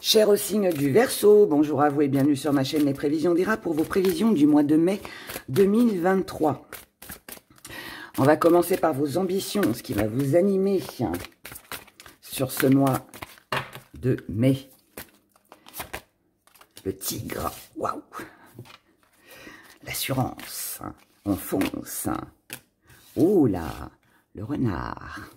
Cher au signe du Verseau, bonjour à vous et bienvenue sur ma chaîne Les Prévisions d'Ira pour vos prévisions du mois de mai 2023. On va commencer par vos ambitions, ce qui va vous animer sur ce mois de mai. Le tigre, waouh! L'assurance, on fonce. Oh là, le renard.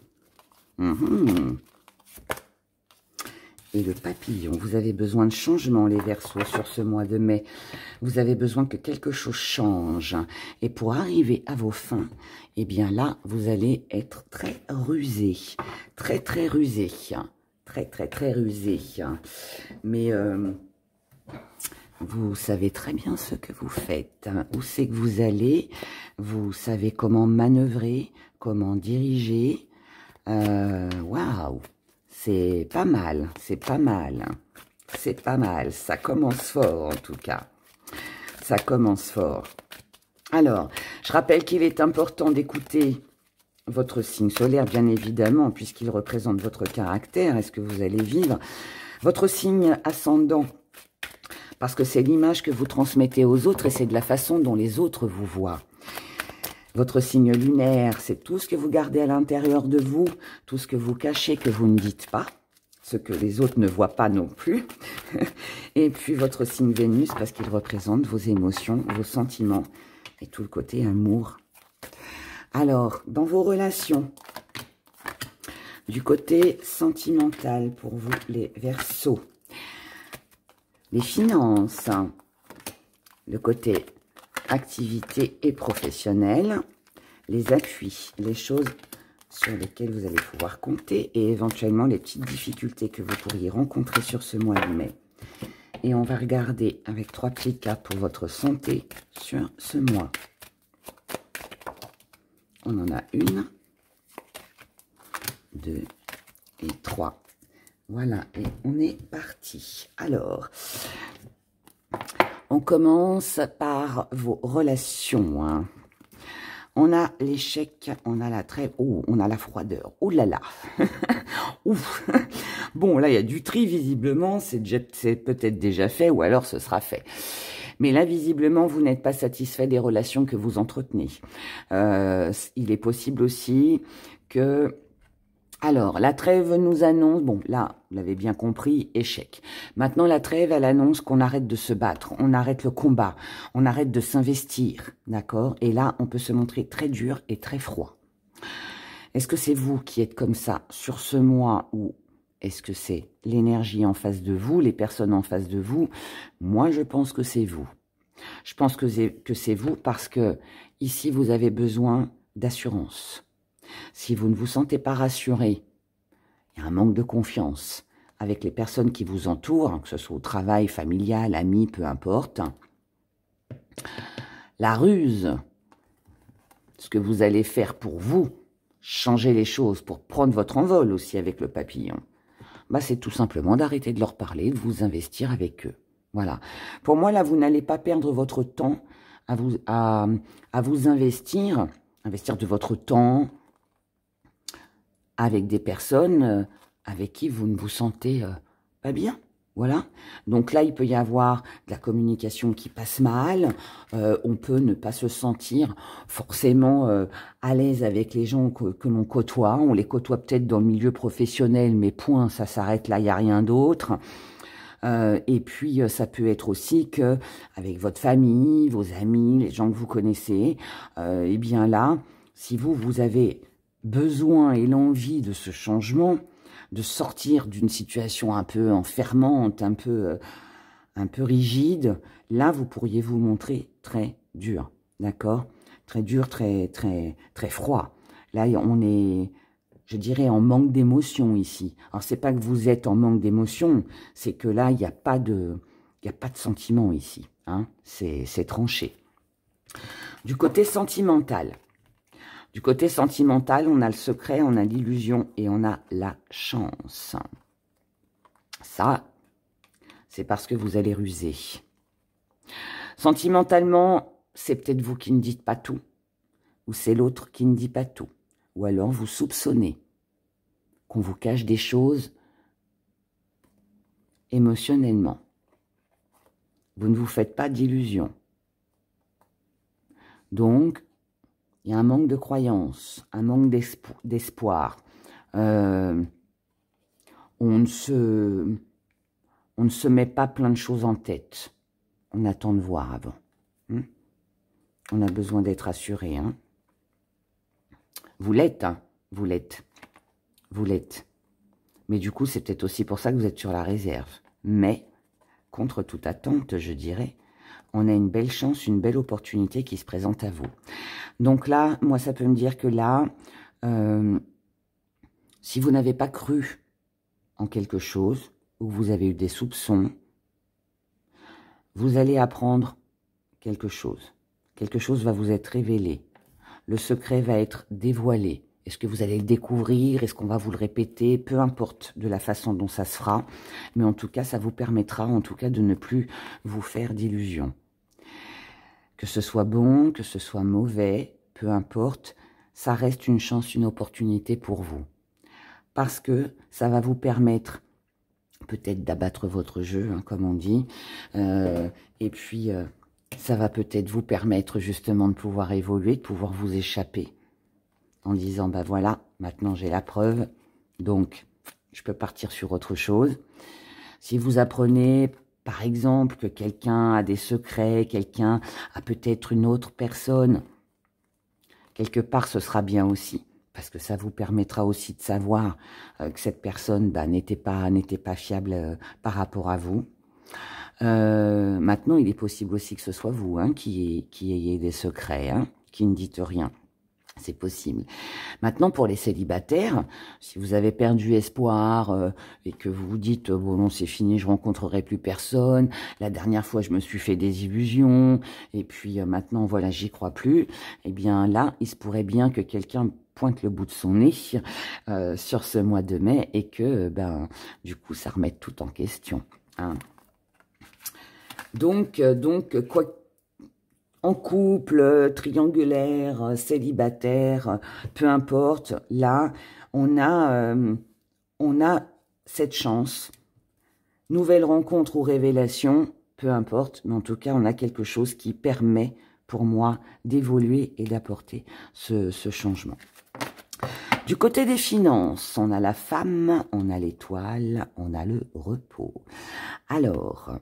Et le papillon, vous avez besoin de changement, les Verseaux, sur ce mois de mai. Vous avez besoin que quelque chose change. Et pour arriver à vos fins, eh bien là, vous allez être très rusé. Très rusé. Très rusé. Mais vous savez très bien ce que vous faites. Où c'est que vous allez. Vous savez comment manœuvrer, comment diriger. Waouh! C'est pas mal, c'est pas mal. C'est pas mal, ça commence fort en tout cas. Ça commence fort. Alors, je rappelle qu'il est important d'écouter votre signe solaire, bien évidemment, puisqu'il représente votre caractère et ce que vous allez vivre. Votre signe ascendant, parce que c'est l'image que vous transmettez aux autres et c'est de la façon dont les autres vous voient. Votre signe lunaire, c'est tout ce que vous gardez à l'intérieur de vous, tout ce que vous cachez, que vous ne dites pas, ce que les autres ne voient pas non plus. Et puis votre signe Vénus, parce qu'il représente vos émotions, vos sentiments et tout le côté amour. Alors, dans vos relations, du côté sentimental pour vous, les Verseaux, les finances, le côté activité et professionnelle, les appuis, les choses sur lesquelles vous allez pouvoir compter et éventuellement les petites difficultés que vous pourriez rencontrer sur ce mois de mai. Et on va regarder avec 3 petites cartes pour votre santé sur ce mois. On en a 1, 2 et 3. Voilà, et on est parti. Alors, on commence par vos relations. On a l'échec, on a la trêve, oh, on a la froideur. Oh là là. Ouf. Bon, là, il y a du tri, visiblement. C'est peut-être déjà fait, ou alors ce sera fait. Mais là, visiblement, vous n'êtes pas satisfait des relations que vous entretenez. Il est possible aussi que... Alors, la trêve nous annonce, bon, là, vous l'avez bien compris, échec. Maintenant, la trêve, elle annonce qu'on arrête de se battre, on arrête le combat, on arrête de s'investir, d'accord? Et là, on peut se montrer très dur et très froid. Est-ce que c'est vous qui êtes comme ça sur ce mois ou est-ce que c'est l'énergie en face de vous, les personnes en face de vous? Moi, je pense que c'est vous. Je pense que c'est vous parce que ici, vous avez besoin d'assurance. Si vous ne vous sentez pas rassuré, il y a un manque de confiance avec les personnes qui vous entourent, que ce soit au travail, familial, amis, peu importe. La ruse, ce que vous allez faire pour vous, changer les choses, pour prendre votre envol aussi avec le papillon, bah c'est tout simplement d'arrêter de leur parler, de vous investir avec eux. Voilà. Pour moi, là, vous n'allez pas perdre votre temps à vous investir de votre temps, avec des personnes avec qui vous ne vous sentez pas bien. Voilà. Donc là, il peut y avoir de la communication qui passe mal. On peut ne pas se sentir forcément à l'aise avec les gens que l'on côtoie. On les côtoie peut-être dans le milieu professionnel, mais point, ça s'arrête là, il n'y a rien d'autre. Et puis, ça peut être aussi que avec votre famille, vos amis, les gens que vous connaissez, eh bien là, si vous avez besoin et l'envie de ce changement, de sortir d'une situation un peu enfermante, un peu rigide, là, vous pourriez vous montrer très dur, d'accord? Très dur, très froid. Là, on est, je dirais, en manque d'émotion ici. Alors, c'est pas que vous êtes en manque d'émotion, c'est que là, il n'y a pas de sentiment ici, hein? C'est tranché. Du côté sentimental, on a le secret, on a l'illusion et on a la chance. Ça, c'est parce que vous allez ruser. Sentimentalement, c'est peut-être vous qui ne dites pas tout, ou c'est l'autre qui ne dit pas tout. Ou alors vous soupçonnez qu'on vous cache des choses émotionnellement. Vous ne vous faites pas d'illusions. Donc, il y a un manque de croyance, un manque d'espoir. On ne se met pas plein de choses en tête. On attend de voir avant. On a besoin d'être assuré. Vous l'êtes, vous l'êtes. Vous l'êtes. Mais du coup, c'est peut-être aussi pour ça que vous êtes sur la réserve. Mais, contre toute attente, je dirais, on a une belle chance, une belle opportunité qui se présente à vous. Donc là, moi, ça peut me dire que là, si vous n'avez pas cru en quelque chose, ou que vous avez eu des soupçons, vous allez apprendre quelque chose. Quelque chose va vous être révélé. Le secret va être dévoilé. Est-ce que vous allez le découvrir? Est-ce qu'on va vous le répéter? Peu importe de la façon dont ça se fera. Mais en tout cas, ça vous permettra en tout cas de ne plus vous faire d'illusions. Que ce soit bon, que ce soit mauvais, peu importe, ça reste une chance, une opportunité pour vous. Parce que ça va vous permettre peut-être d'abattre votre jeu, comme on dit. Et puis, ça va peut-être vous permettre justement de pouvoir évoluer, de pouvoir vous échapper. En disant, bah voilà, maintenant j'ai la preuve, donc je peux partir sur autre chose. Si vous apprenez, par exemple, que quelqu'un a des secrets, quelqu'un a peut-être une autre personne, quelque part ce sera bien aussi, parce que ça vous permettra aussi de savoir que cette personne n'était pas fiable par rapport à vous. Maintenant, il est possible aussi que ce soit vous qui ayez des secrets, qui ne dites rien. C'est possible. Maintenant, pour les célibataires, si vous avez perdu espoir et que vous vous dites « Bon, non, c'est fini, je rencontrerai plus personne. La dernière fois, je me suis fait des illusions. Et puis, maintenant, voilà, j'y crois plus. » Eh bien, là, il se pourrait bien que quelqu'un pointe le bout de son nez sur ce mois de mai et que, du coup, ça remette tout en question. Donc, quoi en couple, triangulaire, célibataire, peu importe, là, on a cette chance. Nouvelle rencontre ou révélation, peu importe, mais en tout cas, on a quelque chose qui permet, pour moi, d'évoluer et d'apporter ce changement. Du côté des finances, on a la femme, on a l'étoile, on a le repos. Alors,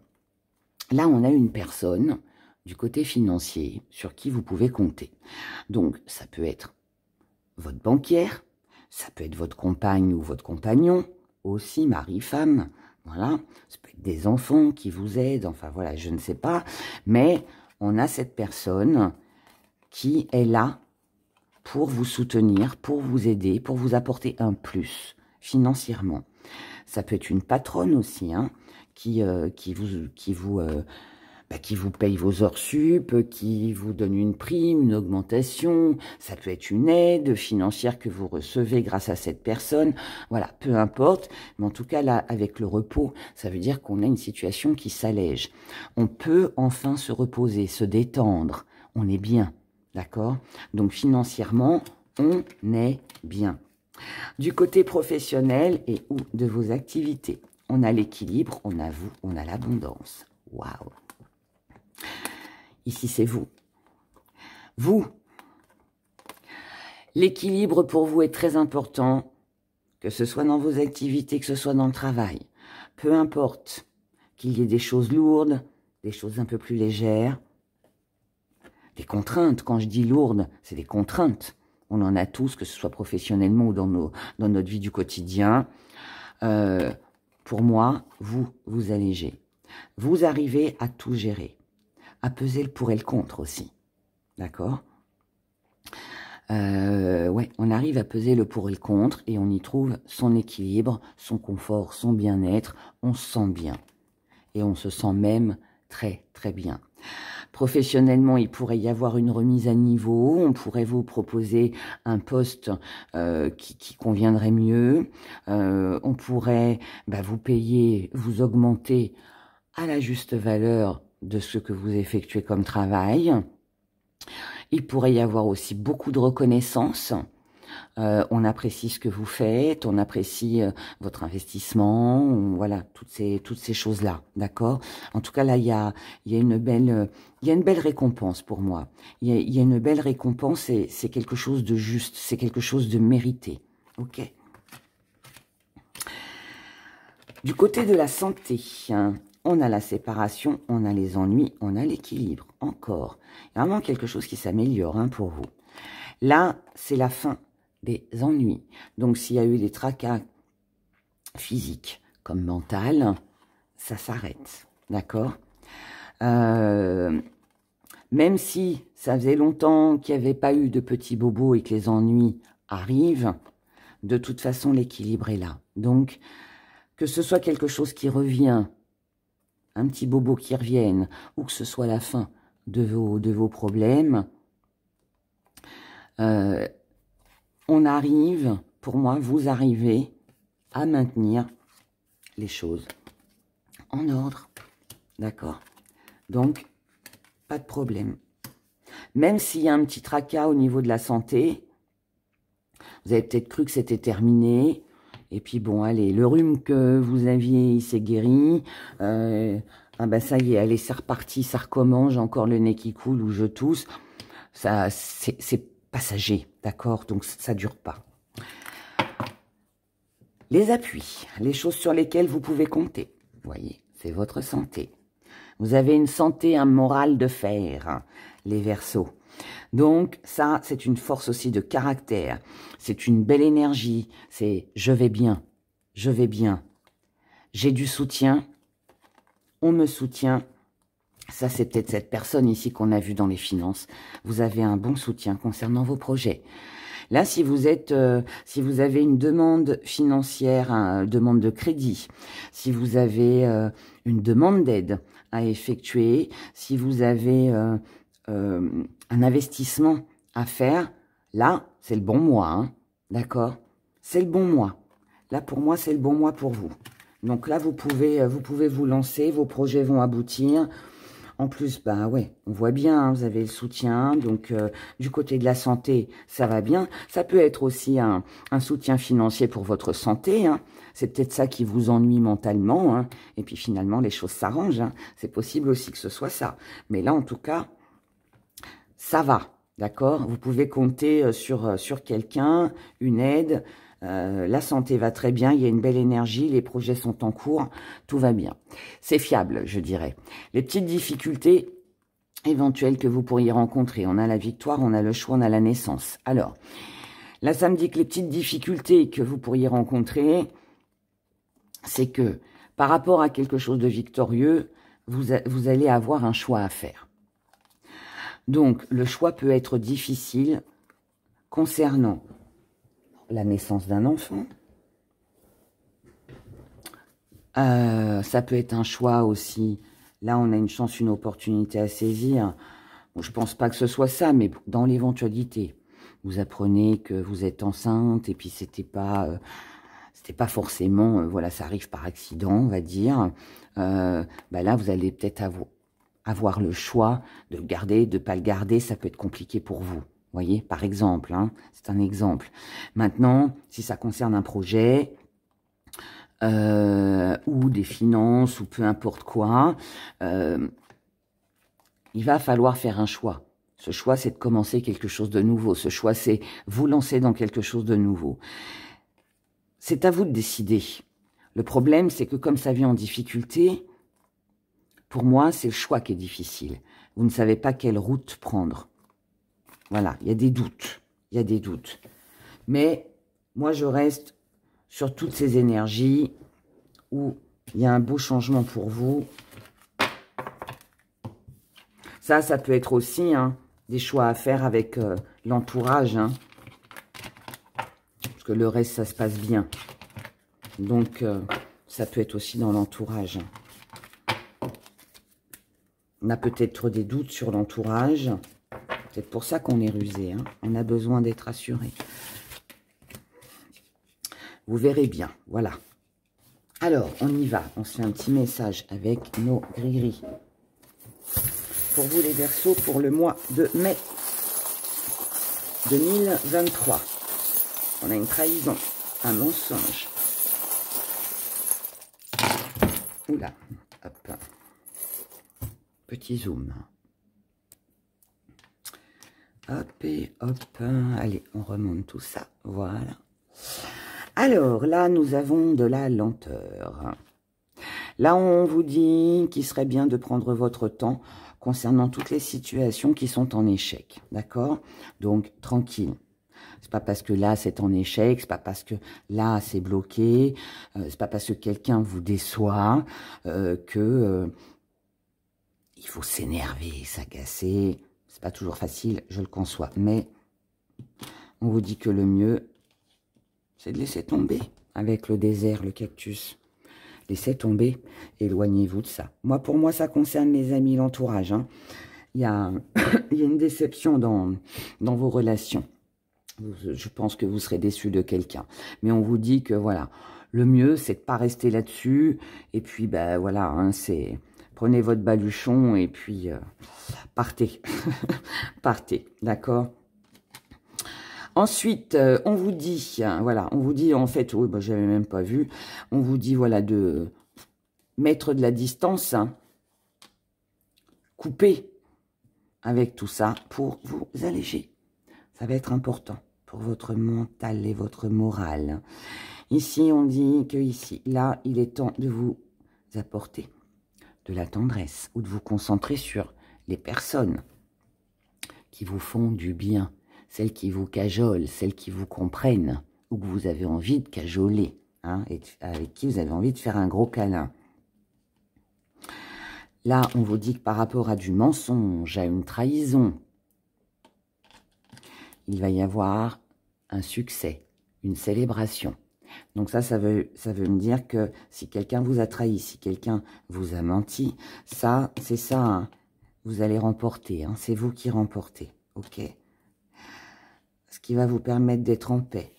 là, on a une personne du côté financier sur qui vous pouvez compter. Donc, ça peut être votre banquière, ça peut être votre compagne ou votre compagnon, aussi mari-femme, voilà. Ça peut être des enfants qui vous aident, enfin voilà, je ne sais pas. Mais on a cette personne qui est là pour vous soutenir, pour vous aider, pour vous apporter un plus financièrement. Ça peut être une patronne aussi, qui vous paye vos heures sup, qui vous donne une prime, une augmentation. Ça peut être une aide financière que vous recevez grâce à cette personne. Voilà, peu importe. Mais en tout cas, là, avec le repos, ça veut dire qu'on a une situation qui s'allège. On peut enfin se reposer, se détendre. On est bien, d'accord? Donc, financièrement, on est bien. Du côté professionnel et ou de vos activités, on a l'équilibre, on a vous, on a l'abondance. Waouh! Ici, c'est vous. Vous. L'équilibre pour vous est très important, que ce soit dans vos activités, que ce soit dans le travail. Peu importe qu'il y ait des choses lourdes, des choses un peu plus légères, des contraintes. Quand je dis lourdes, c'est des contraintes. On en a tous, que ce soit professionnellement ou dans notre vie du quotidien. Pour moi, vous allégez. Vous arrivez à tout gérer. À peser le pour et le contre aussi. D'accord? Ouais, on arrive à peser le pour et le contre et on y trouve son équilibre, son confort, son bien-être. On se sent bien. Et on se sent même très, très bien. Professionnellement, il pourrait y avoir une remise à niveau. On pourrait vous proposer un poste qui conviendrait mieux. On pourrait vous payer, vous augmenter à la juste valeur de ce que vous effectuez comme travail. Il pourrait y avoir aussi beaucoup de reconnaissance. on apprécie ce que vous faites, on apprécie votre investissement, voilà, toutes ces choses-là, d'accord? En tout cas, là, il y a une belle récompense pour moi. Il y a une belle récompense et c'est quelque chose de juste, c'est quelque chose de mérité, ok? Du côté de la santé, hein, on a la séparation, on a les ennuis, on a l'équilibre, encore. Il y a vraiment quelque chose qui s'améliore hein, pour vous. Là, c'est la fin des ennuis. Donc, s'il y a eu des tracas physiques comme mental, ça s'arrête, d'accord? Même si ça faisait longtemps qu'il n'y avait pas eu de petits bobos et que les ennuis arrivent, de toute façon, l'équilibre est là. Donc, que ce soit quelque chose qui revient, un petit bobo qui revienne, ou que ce soit la fin de vos problèmes, on arrive, pour moi, vous arrivez à maintenir les choses en ordre, d'accord? Donc, pas de problème. Même s'il y a un petit tracas au niveau de la santé, vous avez peut-être cru que c'était terminé, et puis bon, allez, le rhume que vous aviez, il s'est guéri, ah ben ça y est, allez, c'est reparti, ça recommence, j'ai encore le nez qui coule ou je tousse, ça, c'est passager, d'accord? Donc, ça dure pas. Les appuis, les choses sur lesquelles vous pouvez compter. Vous voyez, c'est votre santé. Vous avez une santé, un moral de fer, hein, les Verseaux. Donc, ça, c'est une force aussi de caractère. C'est une belle énergie. C'est « je vais bien, je vais bien ». J'ai du soutien, on me soutient. Ça, c'est peut-être cette personne ici qu'on a vue dans les finances. Vous avez un bon soutien concernant vos projets. Là, si vous avez une demande financière, une demande de crédit, si vous avez une demande d'aide à effectuer, si vous avez un investissement à faire, là, c'est le bon mois, hein, d'accord? C'est le bon mois. Là, pour moi, c'est le bon mois pour vous. Donc là, vous pouvez vous lancer, vos projets vont aboutir. En plus, bah ouais, on voit bien, hein, vous avez le soutien, donc du côté de la santé, ça va bien. Ça peut être aussi un soutien financier pour votre santé, hein. C'est peut-être ça qui vous ennuie mentalement, hein. Et puis finalement, les choses s'arrangent, hein. C'est possible aussi que ce soit ça. Mais là, en tout cas, ça va, d'accord? Vous pouvez compter sur quelqu'un, une aide. La santé va très bien, il y a une belle énergie, les projets sont en cours, tout va bien. C'est fiable, je dirais. Les petites difficultés éventuelles que vous pourriez rencontrer, on a la victoire, on a le choix, on a la naissance. Alors, là, ça me dit que les petites difficultés que vous pourriez rencontrer, c'est que par rapport à quelque chose de victorieux, vous allez avoir un choix à faire. Donc, le choix peut être difficile concernant la naissance d'un enfant. Ça peut être un choix aussi. Là, on a une chance, une opportunité à saisir. Bon, je pense pas que ce soit ça, mais dans l'éventualité, vous apprenez que vous êtes enceinte et puis c'était pas forcément, voilà, ça arrive par accident, on va dire. Bah là, vous allez peut-être avoir le choix de le garder, de pas le garder. Ça peut être compliqué pour vous. Vous voyez, par exemple, hein, c'est un exemple. Maintenant, si ça concerne un projet ou des finances ou peu importe quoi, il va falloir faire un choix. Ce choix, c'est de commencer quelque chose de nouveau. Ce choix, c'est vous lancer dans quelque chose de nouveau. C'est à vous de décider. Le problème, c'est que comme ça vient en difficulté, pour moi, c'est le choix qui est difficile. Vous ne savez pas quelle route prendre. Voilà, il y a des doutes, il y a des doutes. Mais moi, je reste sur toutes ces énergies où il y a un beau changement pour vous. Ça peut être aussi hein, des choix à faire avec l'entourage. Hein, parce que le reste, ça se passe bien. Donc, ça peut être aussi dans l'entourage. On a peut-être des doutes sur l'entourage. C'est pour ça qu'on est rusé. Hein. On a besoin d'être assuré. Vous verrez bien. Voilà. Alors, on y va. On se fait un petit message avec nos gris-gris. Pour vous, les Verseaux, pour le mois de mai 2023. On a une trahison, un mensonge. Oula, hop. Petit zoom. Hop et hop. Allez, on remonte tout ça. Voilà. Alors, là, nous avons de la lenteur. Là, on vous dit qu'il serait bien de prendre votre temps concernant toutes les situations qui sont en échec. D'accord? Donc, tranquille. C'est pas parce que là, c'est en échec, c'est pas parce que là, c'est bloqué, c'est pas parce que quelqu'un vous déçoit que il faut s'énerver, s'agacer. C'est pas toujours facile, je le conçois. Mais on vous dit que le mieux, c'est de laisser tomber avec le désert, le cactus. Laissez tomber, éloignez-vous de ça. Moi, pour moi, ça concerne les amis, l'entourage. Hein. Il y a une déception dans vos relations. Je pense que vous serez déçu de quelqu'un. Mais on vous dit que, voilà, le mieux, c'est de pas rester là-dessus. Et puis, ben voilà, hein, c'est... Prenez votre baluchon et puis partez. Partez, d'accord? Ensuite, on vous dit, voilà, on vous dit, en fait, oui, bah, j'avais même pas vu, on vous dit, voilà, de mettre de la distance, hein, couper avec tout ça pour vous alléger. Ça va être important pour votre mental et votre morale. Ici, on dit que ici, là, il est temps de vous apporter de la tendresse ou de vous concentrer sur les personnes qui vous font du bien, celles qui vous cajolent, celles qui vous comprennent ou que vous avez envie de cajoler, hein, et avec qui vous avez envie de faire un gros câlin. Là, on vous dit que par rapport à du mensonge, à une trahison, il va y avoir un succès, une célébration. Donc ça veut me dire que si quelqu'un vous a trahi, si quelqu'un vous a menti, ça, c'est ça, hein, vous allez remporter, hein, c'est vous qui remportez, ok? Ce qui va vous permettre d'être en paix,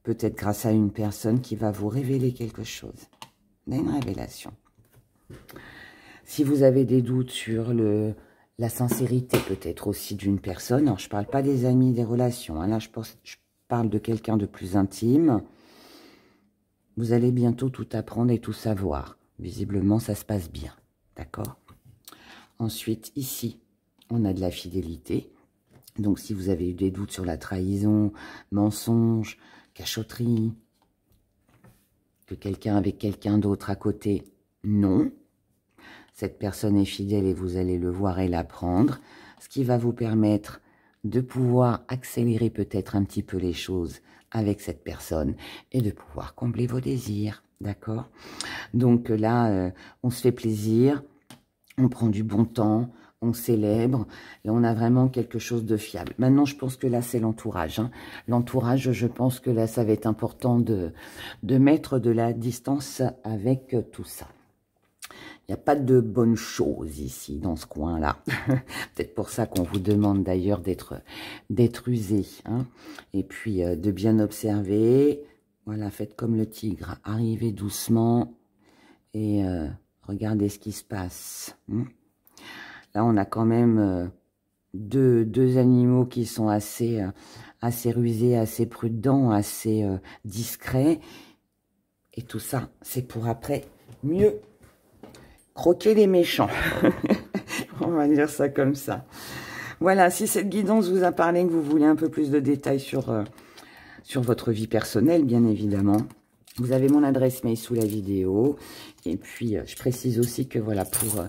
peut-être grâce à une personne qui va vous révéler quelque chose. On a une révélation. Si vous avez des doutes sur la sincérité peut-être aussi d'une personne, alors je ne parle pas des amis, des relations, hein, là je parle de quelqu'un de plus intime. Vous allez bientôt tout apprendre et tout savoir. Visiblement, ça se passe bien. D'accord? Ensuite, ici, on a de la fidélité. Donc, si vous avez eu des doutes sur la trahison, mensonge, cachotterie, que quelqu'un avec quelqu'un d'autre à côté, non. Cette personne est fidèle et vous allez le voir et l'apprendre. Ce qui va vous permettre de pouvoir accélérer peut-être un petit peu les choses avec cette personne et de pouvoir combler vos désirs, d'accord? Donc là, on se fait plaisir, on prend du bon temps, on célèbre et on a vraiment quelque chose de fiable. Maintenant, je pense que là, c'est l'entourage. Hein. L'entourage, je pense que là, ça va être important de mettre de la distance avec tout ça. Il n'y a pas de bonnes choses ici, dans ce coin-là. Peut-être pour ça qu'on vous demande d'ailleurs d'être usé. Hein. Et puis, de bien observer. Voilà, faites comme le tigre. Arrivez doucement et regardez ce qui se passe. Hein. Là, on a quand même deux animaux qui sont assez rusés, assez prudents, assez discrets. Et tout ça, c'est pour après mieux croquer les méchants. On va dire ça comme ça. Voilà, si cette guidance vous a parlé, que vous voulez un peu plus de détails sur votre vie personnelle, bien évidemment, vous avez mon adresse mail sous la vidéo. Et puis, je précise aussi que voilà, pour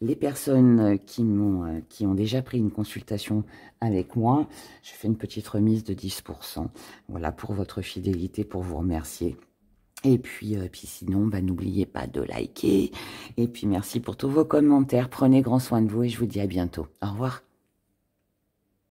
les personnes qui ont déjà pris une consultation avec moi, je fais une petite remise de 10%. Voilà, pour votre fidélité, pour vous remercier. Et puis sinon, bah, n'oubliez pas de liker. Et puis merci pour tous vos commentaires. Prenez grand soin de vous et je vous dis à bientôt. Au revoir.